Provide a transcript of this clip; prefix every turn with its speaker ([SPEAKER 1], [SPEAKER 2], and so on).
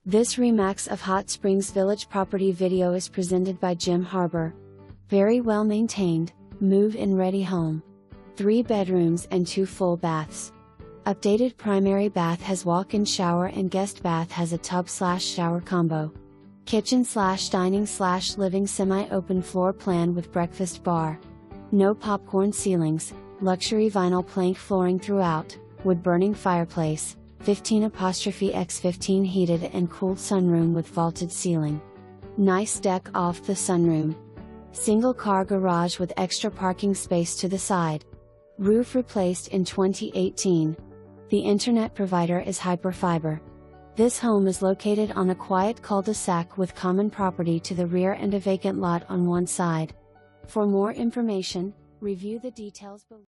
[SPEAKER 1] This Remax of Hot Springs Village property video is presented by Jim Harbor. Very well maintained, move-in ready home. 3 bedrooms and 2 full baths. Updated primary bath has walk-in shower and guest bath has a tub/shower combo. Kitchen/dining/living semi-open floor plan with breakfast bar. No popcorn ceilings, luxury vinyl plank flooring throughout, wood-burning fireplace, 15x15 heated and cooled sunroom with vaulted ceiling. Nice deck off the sunroom. Single car garage with extra parking space to the side. Roof replaced in 2018. The internet provider is Hyperfiber. This home is located on a quiet cul-de-sac with common property to the rear and a vacant lot on one side. For more information, review the details below.